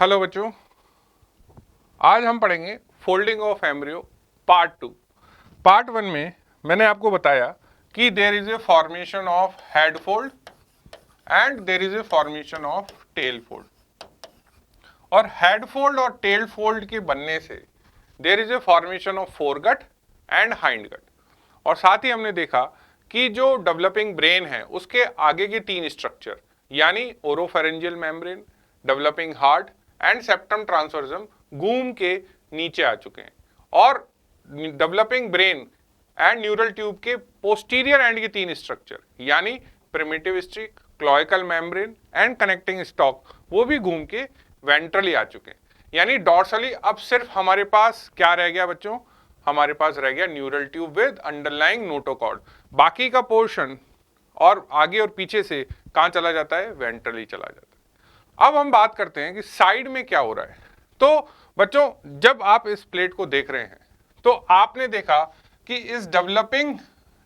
Hello बच्चों, आज हम पढ़ेंगे folding of embryo part 2। Part 1 में मैंने आपको बताया कि there is a formation of head fold and there is a formation of tail fold, और हेड फोल्ड और टेल फोल्ड के बनने से there is a formation of foregut and hindgut. और साथ ही हमने देखा कि जो डेवलपिंग ब्रेन है उसके आगे के 3 स्ट्रक्चर यानी oropharyngeal membrane, developing heart and septum transversum गूम के नीचे आ चुके हैं, और developing brain and neural tube के पोस्टीरियर एंड के 3 स्ट्रक्चर यानी primitive streak, cloacal membrane and connecting stalk वो भी घूम के वेंट्रली आ चुके हैं। यानी डॉर्सली अब सिर्फ हमारे पास क्या रह गया बच्चों, हमारे पास रह गया neural tube with underlying notochord. बाकी का पोर्शन और आगे और पीछे से कहां चला जाता है, वेंट्रली चला जाता है। अब हम बात करते हैं कि साइड में क्या हो रहा है। तो बच्चों, जब आप इस प्लेट को देख रहे हैं तो आपने देखा कि इस डेवलपिंग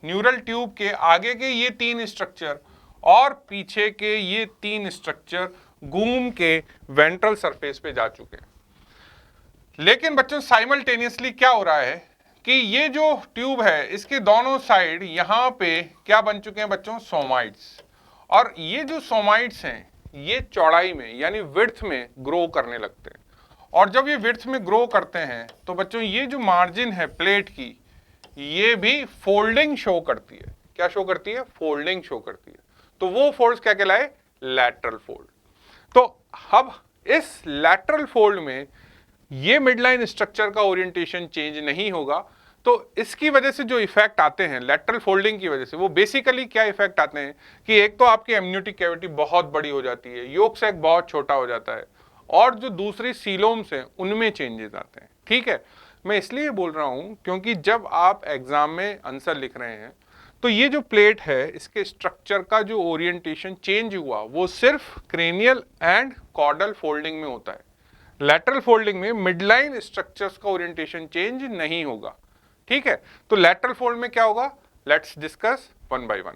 न्यूरल ट्यूब के आगे के ये 3 स्ट्रक्चर और पीछे के ये 3 स्ट्रक्चर घूम के वेंट्रल सरफेस पे जा चुके हैं। लेकिन बच्चों साइमल्टेनियसली क्या हो रहा है कि ये जो ट्यूब है इसके दोनों साइड यहां पे क्या बन चुके हैं बच्चों, सोमाइड्स। और ये जो सोमाइड्स हैं ये चौड़ाई में यानी विड्थ में ग्रो करने लगते हैं, और जब ये विड्थ में ग्रो करते हैं तो बच्चों ये जो मार्जिन है प्लेट की ये भी फोल्डिंग शो करती है। क्या शो करती है, फोल्डिंग शो करती है। तो वो फोल्ड्स क्या कहलाए, लैटरल फोल्ड। तो अब इस लैटरल फोल्ड में ये मिडलाइन स्ट्रक्चर का ओरिएंटेशन चेंज नहीं होगा, तो इसकी वजह से जो इफेक्ट आते हैं लैटरल फोल्डिंग की वजह से, वो बेसिकली क्या इफेक्ट आते हैं कि एक तो आपकी एमनियोटिक कैविटी बहुत बड़ी हो जाती है, योक सैक बहुत छोटा हो जाता है, और जो दूसरी सीलोम्स हैं उनमें चेंजेस आते हैं। ठीक है, मैं इसलिए बोल रहा हूं क्योंकि जब आप एग्जाम में आंसर लिख रहे हैं तो ये जो प्लेट है इसके स्ट्रक्चर का जो ओरिएंटेशन चेंज हुआ वो सिर्फ क्रेनियल एंड कॉर्डल फोल्डिंग में होता है। लैटरल फोल्डिंग में मिडलाइन स्ट्रक्चर्स का ओरिएंटेशन चेंज नहीं होगा। ठीक है, तो लैटरल फोल्ड में क्या होगा, let's discuss one by one.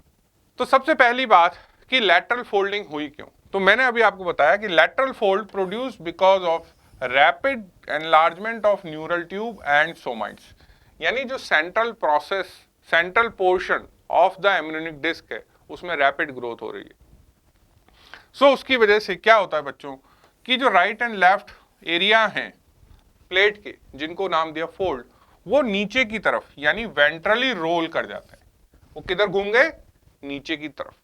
तो सबसे पहली बात कि लैटरल फोल्डिंग हुई क्यों, तो मैंने अभी आपको बताया कि lateral fold produce because of rapid enlargement of neural tube and somites. यानी जो central process, central portion of the embryonic disc है उसमें रैपिड ग्रोथ हो रही है। सो उसकी वजह से क्या होता है बच्चों कि जो राइट एंड लेफ्ट एरिया हैं प्लेट के जिनको नाम दिया फोल्ड, वो नीचे की तरफ यानी वेंट्रली रोल कर जाते हैं। वो किधर घूम गए, नीचे की तरफ।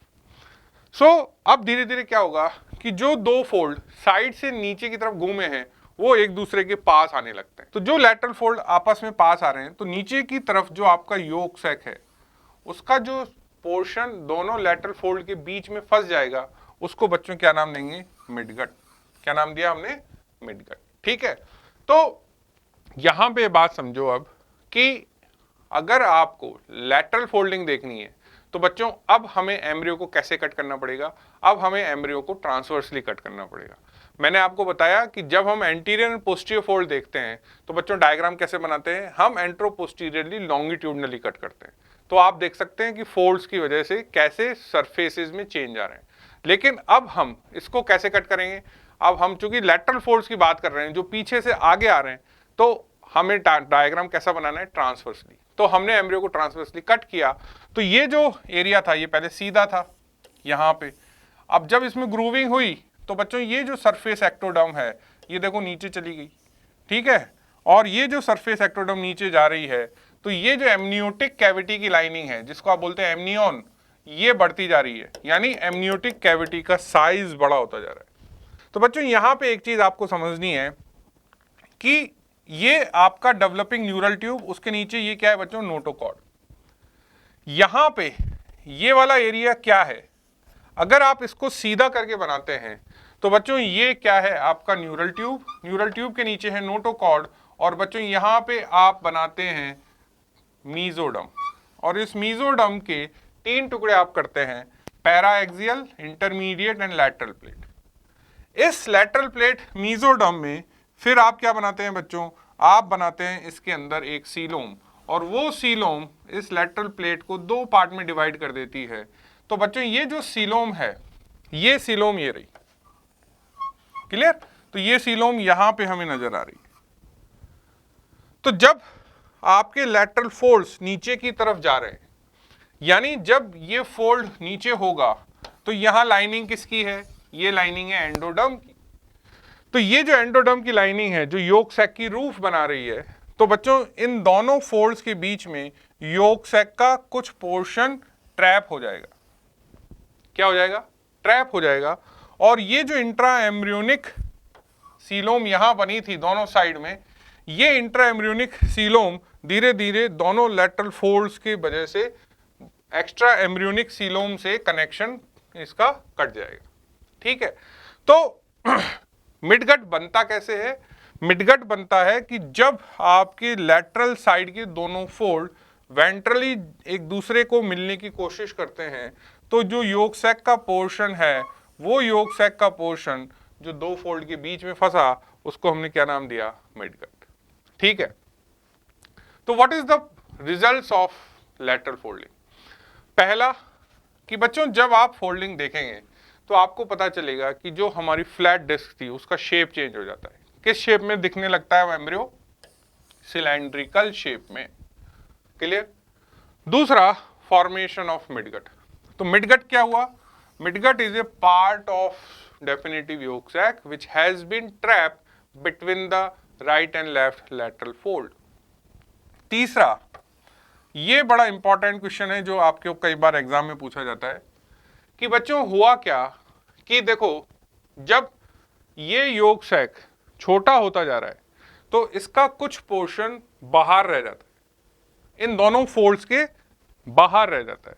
सो अब धीरे धीरे क्या होगा कि जो 2 फोल्ड साइड से नीचे की तरफ घूमे हैं वो एक दूसरे के पास आने लगते हैं। तो जो लैटरल फोल्ड आपस में पास आ रहे हैं तो नीचे की तरफ जो आपका योक सैक है उसका जो पोर्शन दोनों लैटरल फोल्ड के बीच में फंस जाएगा, उसको बच्चों क्या नाम देंगे, मिडगट। क्या नाम दिया हमने, मिडगट। ठीक है, तो यहां पे बात समझो अब कि अगर आपको लैटरल फोल्डिंग देखनी है तो बच्चों अब हमें एम्ब्रियो को कैसे कट करना पड़ेगा, अब हमें एम्ब्रियो को ट्रांसवर्सली कट करना पड़ेगा। मैंने आपको बताया कि जब हम एंटीरियर एंड पोस्टीरियर फोल्ड देखते हैं तो बच्चों डायग्राम कैसे बनाते हैं, हम एंट्रो पोस्टीरियरली लॉन्गिट्यूडनली कट करते हैं। तो आप देख सकते हैं कि फोल्ड्स की वजह से कैसे सरफेसेस में चेंज आ रहे हैं। लेकिन अब हम इसको कैसे कट करेंगे, अब हम चूंकि लैटरल फोल्ड्स की बात कर रहे हैं जो पीछे से आगे आ रहे हैं, तो हमें डायग्राम कैसा बनाना है, ट्रांसवर्सली। तो हमने एम्ब्रियो को ट्रांसवर्सली कट किया तो ये जो एरिया था ये पहले सीधा था यहां पे। अब जब इसमें ग्रूविंग हुई तो बच्चों ये जो सरफेस एक्टोडर्म है ये देखो नीचे चली गई। ठीक है, और ये जो सरफेस एक्टोडर्म नीचे जा रही है तो ये जो एमनियोटिक कैविटी की लाइनिंग है जिसको आप बोलते हैं एमनियन, ये बढ़ती जा रही है, यानी एमनियोटिक कैविटी का साइज बड़ा होता जा रहा है। तो बच्चों यहां पे एक चीज आपको समझनी है कि ये आपका डेवलपिंग न्यूरल ट्यूब, उसके नीचे ये क्या है बच्चों, नोटोकॉर्ड। यहां पे ये वाला एरिया क्या है, अगर आप इसको सीधा करके बनाते हैं तो बच्चों ये क्या है, आपका न्यूरल ट्यूब। न्यूरल ट्यूब के नीचे है नोटोकॉर्ड, और बच्चों यहां पे आप बनाते हैं मीजोडम, और इस मीजोडम के 3 टुकड़े आप करते हैं, paraxial, intermediate and lateral plate. इस लैटरल प्लेट मीजोडम में फिर आप क्या बनाते हैं बच्चों, आप बनाते हैं इसके अंदर एक सीलोम, और वो सीलोम इस लैटरल प्लेट को 2 पार्ट में डिवाइड कर देती है। तो बच्चों ये जो सीलोम है, ये सीलोम ये रही, क्लियर। तो ये सीलोम यहां पे हमें नजर आ रही है। तो जब आपके लैटरल फोल्ड्स नीचे की तरफ जा रहे हैं, यानी जब ये फोल्ड नीचे होगा तो यहां लाइनिंग किसकी है, ये लाइनिंग है एंडोडर्म की। तो ये जो एंडोडर्म की लाइनिंग है जो योक सैक की रूफ बना रही है, तो बच्चों इन दोनों फोल्ड्स के बीच में योक सैक का कुछ पोर्शन ट्रैप हो जाएगा। क्या हो जाएगा, ट्रैप हो जाएगा। और ये जो इंट्रा एम्ब्रियोनिक सीलोम यहां बनी थी दोनों साइड में, ये इंट्रा एम्ब्रियोनिक सीलोम धीरे धीरे दोनों लैटरल फोल्ड्स की वजह से एक्स्ट्रा एम्ब्रियोनिक सीलोम से कनेक्शन इसका कट जाएगा। ठीक है, तो मिडगट बनता कैसे है, मिडगट बनता है कि जब आपके लैटरल साइड के दोनों फोल्ड वेंट्रली एक दूसरे को मिलने की कोशिश करते हैं, तो जो योक सैक का पोर्शन है, वो योक सैक का पोर्शन जो दो फोल्ड के बीच में फंसा, उसको हमने क्या नाम दिया, मिडगट। ठीक है, तो what is the results of lateral folding. पहला कि बच्चों जब आप फोल्डिंग देखेंगे तो आपको पता चलेगा कि जो हमारी फ्लैट डिस्क थी उसका शेप चेंज हो जाता है। किस शेप में दिखने लगता है एम्ब्रियो, सिलेंड्रिकल शेप में। क्लियर। दूसरा, फॉर्मेशन ऑफ मिडगट। तो मिडगट क्या हुआ, midgut is a part of definitive yolk sac which has been trapped between the right and left lateral fold. तीसरा, ये बड़ा इंपॉर्टेंट क्वेश्चन है जो आपके कई बार एग्जाम में पूछा जाता है कि बच्चों हुआ क्या कि देखो जब ये योक सैक छोटा होता जा रहा है तो इसका कुछ पोर्शन बाहर रह जाता है, इन दोनों फोल्ड्स के बाहर रह जाता है,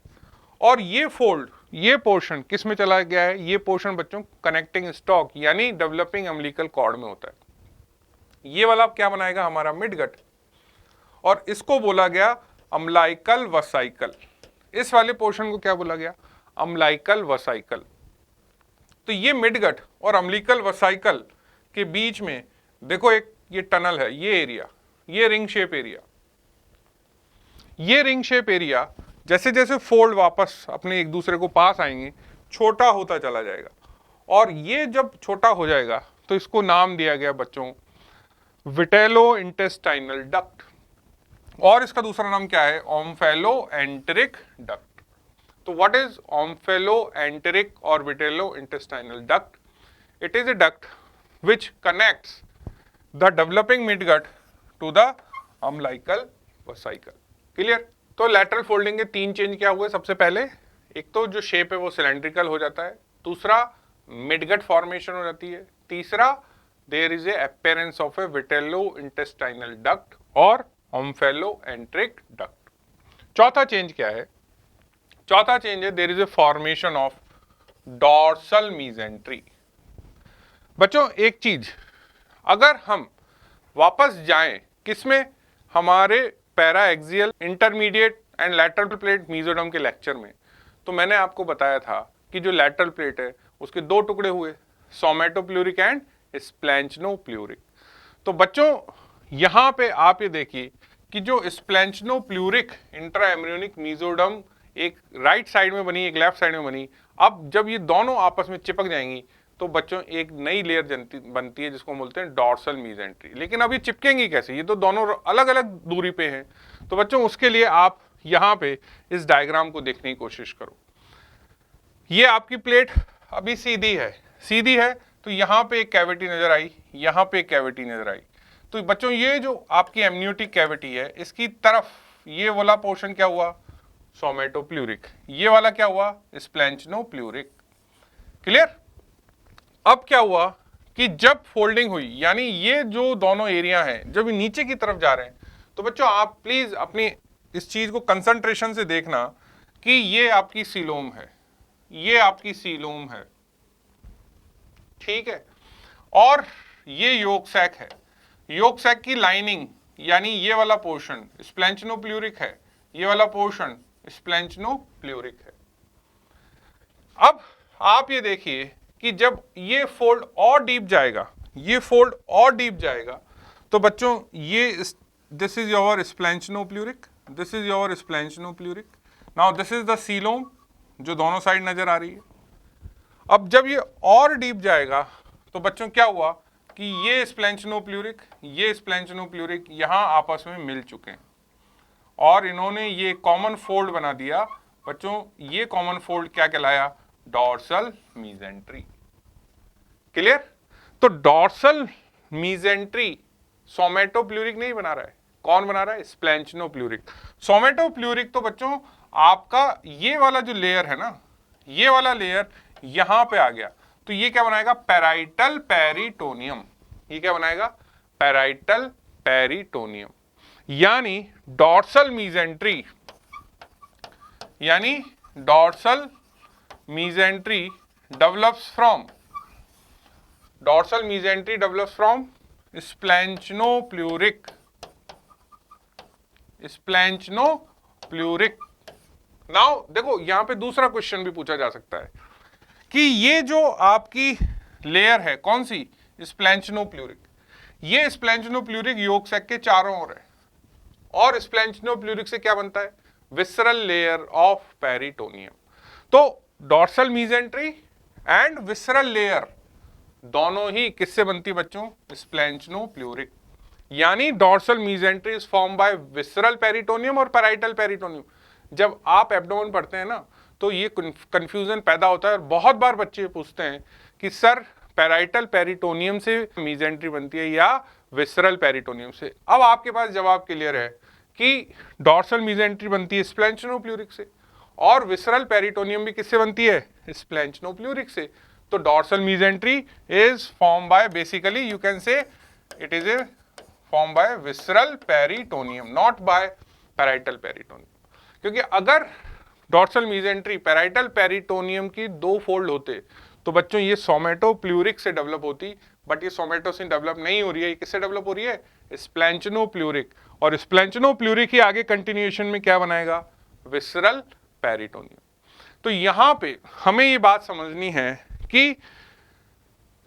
और ये फोल्ड, ये पोर्शन किस में चला गया है, ये पोर्शन बच्चों कनेक्टिंग स्टॉक यानी डेवलपिंग अम्बिलिकल कॉर्ड में होता है। ये वाला क्या बनाएगा, हमारा मिडगट, और इसको बोला गया अम्बिलिकल वसाइकल। इस वाले पोर्शन को क्या बोला गया, अम्बिलिकल वसाइकल। तो ये मिडगट और अम्बिलिकल वसाइकल के बीच में देखो एक ये टनल है, ये एरिया, ये रिंग शेप एरिया, ये रिंग शेप एरिया जैसे जैसे फोल्ड वापस अपने एक दूसरे को पास आएंगे छोटा होता चला जाएगा, और ये जब छोटा हो जाएगा तो इसको नाम दिया गया बच्चों विटेलो इंटेस्टाइनल डक्ट, और इसका दूसरा नाम क्या है, ओम्फेलो एंटेरिक डक्ट। तो व्हाट इज ओम्फेलो एंटेरिक और vitello intestinal duct? It is a duct which connects the developing midgut to the umbilical vesicle. Clear. तो लैटरल फोल्डिंग के तीन चेंज क्या हुए, सबसे पहले एक तो जो शेप है वो सिलेंड्रिकल हो जाता है, दूसरा मिडगट फॉर्मेशन हो जाती है, तीसरा there is a appearance of a vitello intestinal duct और ओम्फेलो एंटेरिक डक्ट। चौथा चेंज क्या है, चौथा चेंज है there is a formation of dorsal mesentery. बच्चों एक चीज, अगर हम वापस जाएं किसमें, हमारे para axial intermediate and lateral plate mesoderm के लेक्चर में, तो मैंने आपको बताया था कि जो लैटरल प्लेट है उसके दो टुकड़े हुए, सोमेटोप्लूरिक एंड स्प्लैंचनोप्लूरिक। तो बच्चों यहां पे आप ये देखिए कि जो स्प्लैंचनोप्लूरिक इंट्रा एम्ब्रियोनिक मीजोडर्म एक राइट साइड में बनी, एक लेफ्ट साइड में बनी, अब जब ये दोनों आपस में चिपक जाएंगी तो बच्चों एक नई लेयर बनती है जिसको बोलते हैं डॉर्सल मीजेंट्री। लेकिन अब ये चिपकेंगी कैसे, ये तो दोनों अलग अलग दूरी पे हैं। तो बच्चों उसके लिए आप यहाँ पे इस डायग्राम को देखने की कोशिश करो। ये आपकी प्लेट अभी सीधी है, सीधी है, तो यहाँ पे एक कैविटी नजर आई, यहाँ पे एक कैविटी नजर आई। तो बच्चों ये जो आपकी एमनियोटिक कैविटी है इसकी तरफ ये वाला पोर्शन क्या हुआ, सोमेटोप्लूरिक, ये वाला क्या हुआ, स्प्लैंचनोप्लूरिक। क्लियर। अब क्या हुआ कि जब फोल्डिंग हुई, यानी ये जो दोनों एरिया हैं जब ये नीचे की तरफ जा रहे हैं, तो बच्चों आप प्लीज अपनी इस चीज को कंसंट्रेशन से देखना कि ये आपकी सीलोम है, ये आपकी सीलोम है, ठीक है, और ये योक सैक है। योक सैक की लाइनिंग यानी ये वाला पोर्शन स्प्लैंचनोप्लूरिक है, ये वाला पोर्शन स्प्लैंचनोप्लूरिक है। अब आप ये देखिए कि जब ये फोल्ड और डीप जाएगा, ये फोल्ड और डीप जाएगा, तो बच्चों ये this is your splanchnopleuric, this is your splanchnopleuric, now this is the coelom जो दोनों साइड नजर आ रही है। अब जब ये और डीप जाएगा तो बच्चों क्या हुआ, कि ये स्प्लेंचनोप्ल्यूरिक, ये स्प्लेंचनोप्ल्यूरिक यहाँ आपस में मिल चुके हैं और इन्होंने ये कॉमन फोल्ड बना दिया। बच्चों ये कॉमन फोल्ड क्या कहलाया? डॉर्सल मीजेंट्री। क्लियर? तो डॉर्सल मीजेंट्री सोमेटोप्ल्यूरिक नहीं बना रहा है, कौन बना रहा है? स्प्लेंचनोप्ल्यूरिक। सोमेटोप्ल्यूरिक तो बच्चों आपका ये वाला जो लेयर है ना, ये वाला लेयर यहां पे आ गया, तो ये क्या बनाएगा? Parietal peritoneum. ये क्या बनाएगा? Parietal peritoneum. यानी डॉर्सल मीजेंट्री, यानी dorsal mesentery develops from, dorsal mesentery develops from splanchnopleuric, splanchnopleuric. Now देखो यहां पे दूसरा क्वेश्चन भी पूछा जा सकता है कि ये जो आपकी लेयर है कौन सी? स्प्लेंचनोप्ल्यूरिक। ये स्प्लेंचनोप्ल्यूरिक यॉर्क सैक के चारों ओर है और स्प्लेंचनोप्ल्यूरिक से क्या बनता है? Visceral layer of peritoneum. तो dorsal mesentery and visceral layer दोनों ही किससे बनती बच्चों? स्प्लेंचनोप्ल्यूरिक। यानी dorsal mesentery is form by visceral peritoneum और पैराइटल पेरिटोनियम। जब आप एब्डोमेन पढ़ते हैं ना तो ये कंफ्यूजन पैदा होता है और बहुत बार बच्चे पूछते हैं कि सर पैराइटल पेरिटोनियम से मीजेंट्री बनती है या विसरल पेरिटोनियम से। अब आपके पास जवाब क्लियर है कि डॉर्सल मीजेंट्री बनती है स्प्लेंचनोप्ल्यूरिक से और विसरल पेरिटोनियम भी किससे बनती है? स्प्लेंचनोप्ल्यूरिक से। तो dorsal mesentery is form by, basically you can say it is a form by visceral peritoneum, not by parietal peritoneum. क्योंकि अगर डॉर्सल मीजेंट्री पैराइटल पेरिटोनियम की दो फोल्ड होते तो बच्चों ये सोमेटोप्ल्यूरिक से डेवलप होती, बट ये सोमेटो से डेवलप नहीं हो रही है। ये किससे डेवलप हो रही है? स्प्लेंचनोप्ल्यूरिक। और स्प्लेंचनोप्ल्यूरिक ही आगे कंटिन्यूएशन में क्या बनाएगा? Visceral peritoneum. तो यहां पे हमें ये बात समझनी है कि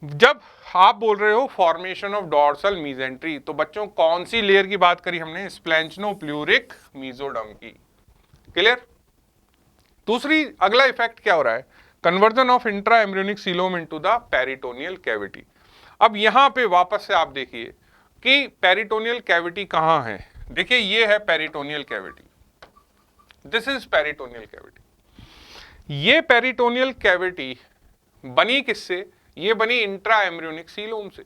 जब आप बोल रहे हो फॉर्मेशन ऑफ डॉर्सल मीजेंट्री, तो बच्चों कौन सी लेयर की बात करी हमने? स्प्लेंचनोप्ल्यूरिक मीजोडर्म की। क्लियर? दूसरी अगला इफेक्ट क्या हो रहा है? Conversion of intra embryonic coelom into the peritoneal cavity. अब यहां पे वापस से आप देखिए कि पेरिटोनियल कैविटी कहां है। देखिए ये है peritoneal cavity, this is peritoneal cavity. ये पेरिटोनियल कैविटी बनी किससे? ये बनी इंट्रा एम्ब्रियोनिक सीलोम से।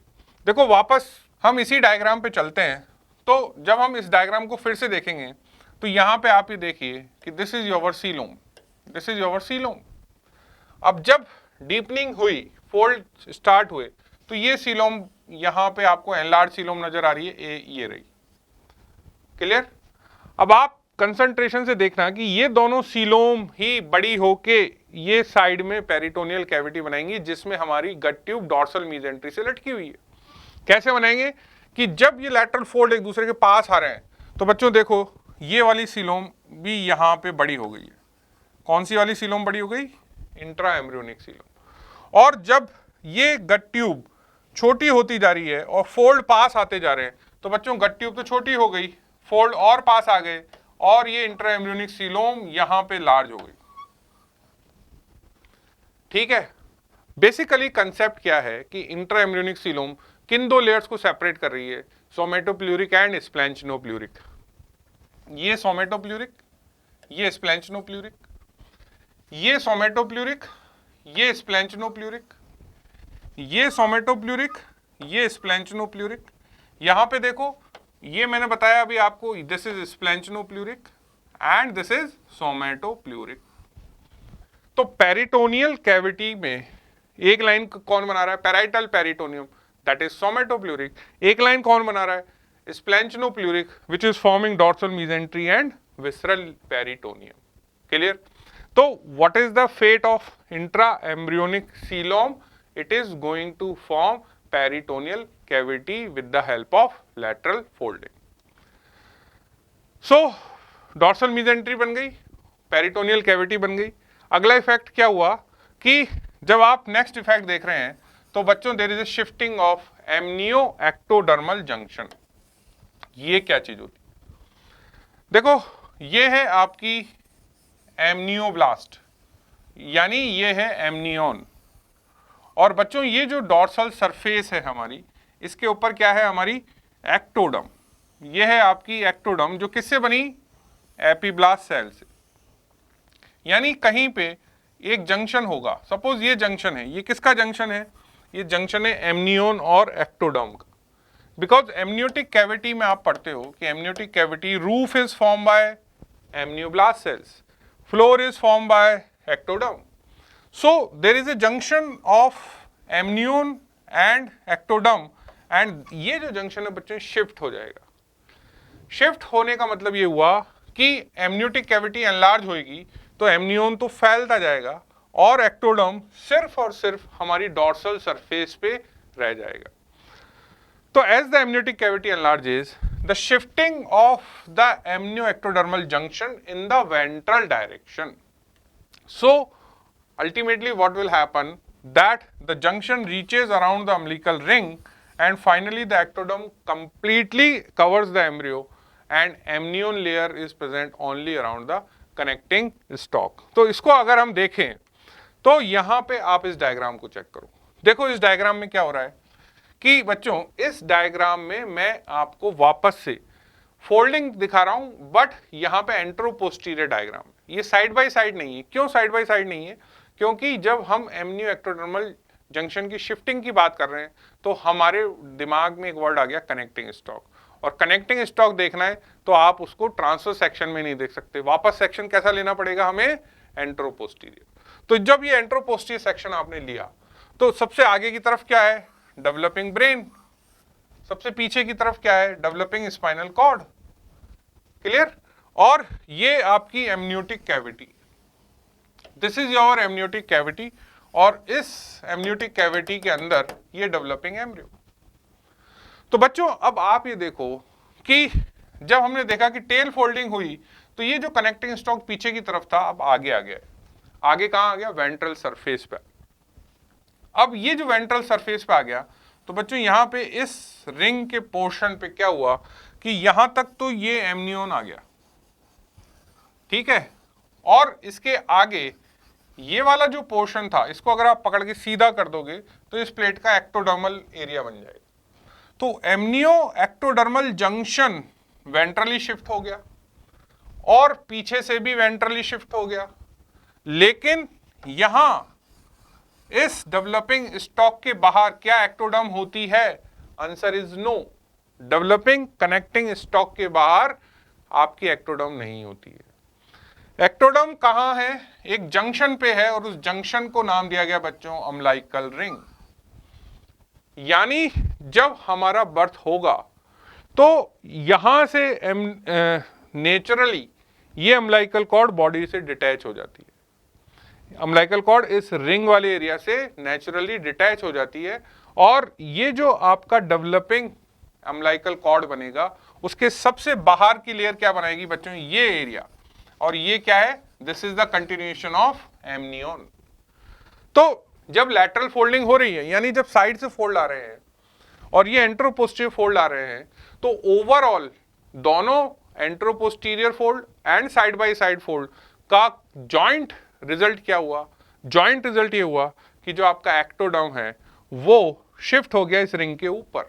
देखो वापस हम इसी डायग्राम पे चलते हैं, तो जब हम इस डायग्राम को फिर से देखेंगे तो यहां पे आप ये देखिए कि this is your coelom, this is your coelom. अब जब डीपनिंग हुई, फोल्ड स्टार्ट हुए, तो ये सीलोम यहां पे आपको एनलार्ज सीलोम नजर आ रही है, ये रही। क्लियर? अब आप कंसंट्रेशन से देखना कि ये दोनों सीलोम ही बड़ी होके ये साइड में पेरिटोनियल कैविटी बनाएंगी जिसमें हमारी गट ट्यूब डॉर्सल मीजेंट्री से लटकी हुई है। कैसे बनाएंगे? कि जब ये लैटरल फोल्ड एक दूसरे के पास आ रहे हैं तो बच्चों देखो ये वाली सीलोम भी यहां पे बड़ी हो गई है। कौन सी वाली सीलोम बड़ी हो गई? Intra embryonic coelom. और जब ये गट ट्यूब छोटी होती जा रही है और फोल्ड पास आते जा रहे हैं तो बच्चों गट ट्यूब तो छोटी हो गई, फोल्ड और पास आ गए और ये इंट्रा एम्ब्रियोनिक सीलोम यहां पे लार्ज हो गई। ठीक है? बेसिकली कंसेप्ट क्या है कि इंट्रा एम्ब्रियोनिक सीलोम किन दो लेयर्स को सेपरेट कर रही है? Somatopleuric and splanchnopleuric. ये सोमेटोप्ल्यूरिक, ये स्प्लेंचनोप्ल्यूरिक, ये सोमेटोप्ल्यूरिक, ये स्प्लेंचनोप्ल्यूरिक, ये सोमेटोप्ल्यूरिक, ये स्प्लेंचनोप्ल्यूरिक। यहां पे देखो ये मैंने बताया अभी आपको, this is splanchnopleuric and this is somatopleuric. तो पेरिटोनियल कैविटी में एक लाइन कौन बना रहा है? Parietal peritoneum, that is somatopleuric. एक लाइन कौन बना रहा है? स्प्लेंचनोप्ल्यूरिक, which is forming dorsal mesentery and visceral peritoneum. Clear? So what is the fate of intra-embryonic coelom? It is going to form peritoneal cavity with the help of lateral folding. So dorsal mesentery बन गई, peritoneal cavity बन गई। अगला effect क्या हुआ कि जब आप नेक्स्ट इफेक्ट देख रहे हैं तो बच्चों there is a shifting of amnio ectodermal junction. ये क्या चीज होती? देखो ये है आपकी एमनियोब्लास्ट, यानी ये है एमनियन। और बच्चों ये जो डॉर्सल सरफेस है हमारी, इसके ऊपर क्या है हमारी एक्टोडर्म, ये है आपकी एक्टोडर्म जो किससे बनी, एपिब्लास्ट सेल से। यानी कहीं पे एक जंक्शन होगा, सपोज ये जंक्शन है, ये किसका जंक्शन है, ये जंक्शन है एमनियोन और एक्टोडर्म का। बिकॉज एमनियोटिक कैविटी में आप पढ़ते हो कि amniotic cavity roof is form by amnioblast cells, floor is form by ectoderm. So there is a junction of amnion and ectoderm, and ये जो जंक्शन है बच्चों शिफ्ट हो जाएगा। शिफ्ट होने का मतलब ये हुआ कि एमनियोटिक कैविटी एनलार्ज होगी तो एमनियोन तो फैलता जाएगा और एक्टोडर्म सिर्फ और सिर्फ हमारी डॉर्सल सरफेस पे रह जाएगा। तो as the amniotic cavity enlarges, the shifting of the amnio ectodermal junction in the ventral direction, so ultimately what will happen that the junction reaches around the umbilical ring and finally the ectoderm completely covers the embryo and amnion layer is present only around the connecting stalk। तो इसको अगर हम देखें तो यहां पे आप इस डायग्राम को चेक करो। देखो इस डायग्राम में क्या हो रहा है कि बच्चों इस डायग्राम में मैं आपको वापस से फोल्डिंग दिखा रहा हूं, बट यहां पे एंट्रोपोस्टीरियर डायग्राम, ये साइड बाय साइड नहीं है। क्यों साइड बाय साइड नहीं है, क्योंकि जब हम एमनियो एक्टोडर्मल जंक्शन की शिफ्टिंग की बात कर रहे हैं तो हमारे दिमाग में एक वर्ड आ गया कनेक्टिंग स्टॉक, और कनेक्टिंग स्टॉक देखना है तो आप उसको ट्रांसफर सेक्शन में नहीं देख सकते, वापस सेक्शन कैसा लेना पड़ेगा हमें, एंट्रोपोस्टीरियर। तो जब ये एंट्रोपोस्टीरियर सेक्शन आपने लिया तो सबसे आगे की तरफ क्या है, डेवलपिंग ब्रेन, सबसे पीछे की तरफ क्या है, डेवलपिंग स्पाइनल कॉर्ड, क्लियर। और ये आपकी amniotic cavity, this is your amniotic cavity, और इस एमनियोटिक कैविटी के अंदर ये डेवलपिंग एम्ब्रियो। तो बच्चों अब आप ये देखो कि जब हमने देखा कि टेल फोल्डिंग हुई तो ये जो कनेक्टिंग स्टॉक पीछे की तरफ था अब आगे आ गया, आगे कहां आ गया, वेंट्रल सरफेस पे। अब ये जो वेंट्रल सरफेस पे आ गया तो बच्चों यहां पे इस रिंग के पोर्शन पे क्या हुआ कि यहां तक तो ये एमनियोन आ गया, ठीक है, और इसके आगे ये वाला जो पोर्शन था इसको अगर आप पकड़ के सीधा कर दोगे तो इस प्लेट का एक्टोडर्मल एरिया बन जाएगा। तो एमनियो एक्टोडर्मल जंक्शन वेंट्रली शिफ्ट हो गया और पीछे से भी वेंट्रली शिफ्ट हो गया, लेकिन यहां इस डेवलपिंग स्टॉक के बाहर क्या एक्टोडर्म होती है, answer is no. Developing connecting stalk के बाहर आपकी एक्टोडर्म नहीं होती है। एक्टोडर्म कहां है, एक जंक्शन पे है और उस जंक्शन को नाम दिया गया बच्चों अम्बिलिकल रिंग। यानी जब हमारा बर्थ होगा तो यहां से नेचुरली ये अम्बिलिकल कॉर्ड बॉडी से डिटैच हो जाती है, अम्बिलिकल कॉर्ड इस रिंग वाले एरिया से नेचुरली डिटैच हो जाती है, और ये जो आपका डेवलपिंग अम्बिलिकल कॉर्ड बनेगा उसके सबसे बाहर की लेयर क्या बनाएगी बच्चों, ये एरिया, और ये क्या है, this is the continuation of amnion. तो जब लैटरल फोल्डिंग हो रही है यानी जब साइड से फोल्ड आ रहे हैं और ये एंट्रोपोस्टीरियर फोल्ड आ रहे हैं तो ओवरऑल दोनों anteroposterior fold and side by side fold का जॉइंट रिजल्ट क्या हुआ, जॉइंट रिजल्ट ये हुआ कि जो आपका एक्टोडर्म है वो शिफ्ट हो गया इस रिंग के ऊपर,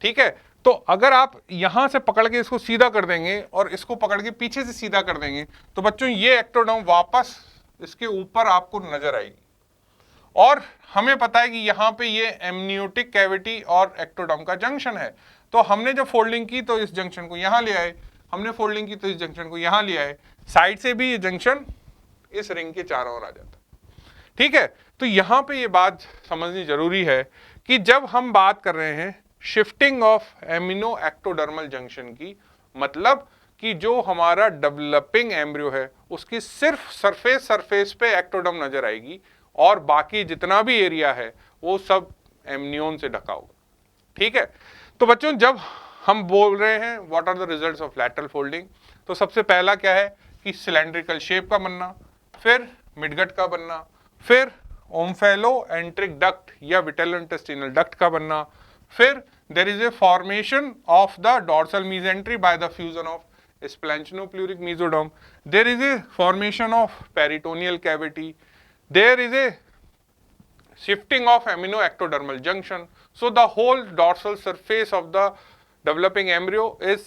ठीक है। तो अगर आप यहां से पकड़ के इसको सीधा कर देंगे और इसको पकड़ के पीछे से सीधा कर देंगे तो बच्चों ये एक्टोडर्म वापस इसके ऊपर आपको नजर आएगी, और हमें पता है कि यहां पे ये एमनियोटिक कैविटी और एक्टोडर्म का जंक्शन है। तो हमने जब फोल्डिंग की तो इस जंक्शन को यहां ले आए, हमने फोल्डिंग की तो इस जंक्शन को यहां ले आए, साइड से भी ये जंक्शन इस रिंग के चारों ओर आ जाता, ठीक है। तो यहां पे ये बात समझनी जरूरी है कि जब हम बात कर रहे हैं shifting of amino ectodermal junction की, मतलब कि जो हमारा डेवलपिंग एम्ब्रियो है उसकी सिर्फ सरफेस पे एक्टोडर्म नजर आएगी और बाकी जितना भी एरिया है वो सब एमनियोन से ढका होगा, ठीक है। तो बच्चों जब हम बोल रहे हैं what are the results of lateral folding, तो सबसे पहला क्या है कि सिलेंड्रिकल शेप का बनना, फिर मिडगट का बनना, फिर ओम्फेलो एंट्रिक डक्ट या विटेलो इंटेस्टिनल डक्ट का बनना, फिर there is a formation of the dorsal mesentery by the fusion of splanchnopleuric mesoderm, there is a formation of peritoneal cavity, there is a shifting of amino-ectodermal junction. So the whole dorsal surface of the developing embryo is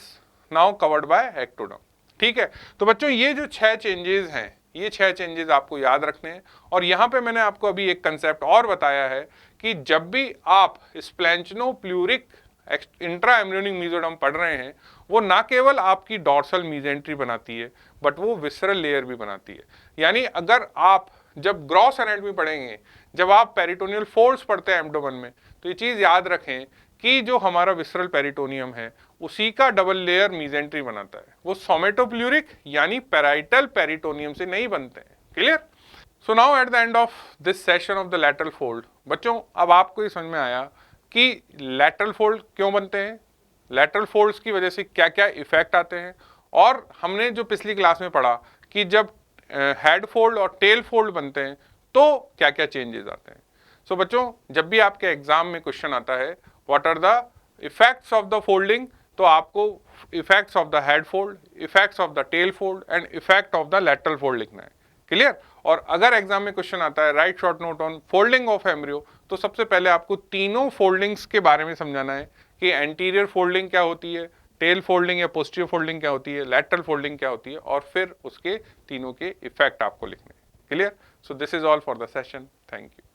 now covered by ectoderm. ठीक है, तो बच्चों ये जो 6 changes हैं, ये 6 changes आपको याद रखने हैं। और यहाँ पे मैंने आपको अभी एक कंसेप्ट और बताया है कि जब भी आप स्प्लैंचनोप्लूरिक इंट्रा एम्ब्रियोनिक मेसोडर्म पढ़ रहे हैं, वो ना केवल आपकी डॉर्सल मेसेंट्री बनाती है, बट वो विसरल लेयर भी बनाती है। यानी अगर आप जब ग्रॉस एनाटॉमी पढ़ेंगे, जब आप पेरिटोनियल फोल्ड्स पढ़ते हैं एब्डोमेन में, तो ये चीज़ याद रखें कि जो हमारा विसरल पेरिटोनियम है उसी का डबल लेयर मेसेंट्री बनाता है। वो सोमेटोप्लूरिक यानी पैराइटल पेरिटोनियम से नहीं बनते हैं। Clear? So now at the end of this session of the lateral fold, बच्चों अब आपको ये समझ में आया कि लैटरल फोल्ड क्यों बनते हैं, लैटरल फोल्ड्स की वजह से क्या क्या इफेक्ट आते हैं, और हमने जो पिछली क्लास में पढ़ा कि जब हेड फोल्ड और टेल फोल्ड बनते हैं तो क्या क्या चेंजेस आते हैं। सो बच्चों जब भी आपके एग्जाम में क्वेश्चन आता है what are the effects of the folding, तो आपको effects of the head fold, effects of the tail fold and effect of the lateral fold लिखना है। क्लियर? और अगर एग्जाम में क्वेश्चन आता है right short note on folding of embryo, तो सबसे पहले आपको तीनों फोल्डिंग्स के बारे में समझाना है कि एंटीरियर फोल्डिंग क्या होती है, टेल फोल्डिंग या पोस्टीरियर फोल्डिंग क्या होती है, लैटरल फोल्डिंग क्या होती है, और फिर उसके तीनों के इफेक्ट आपको लिखने हैं। Clear? So this is all for the session. Thank you.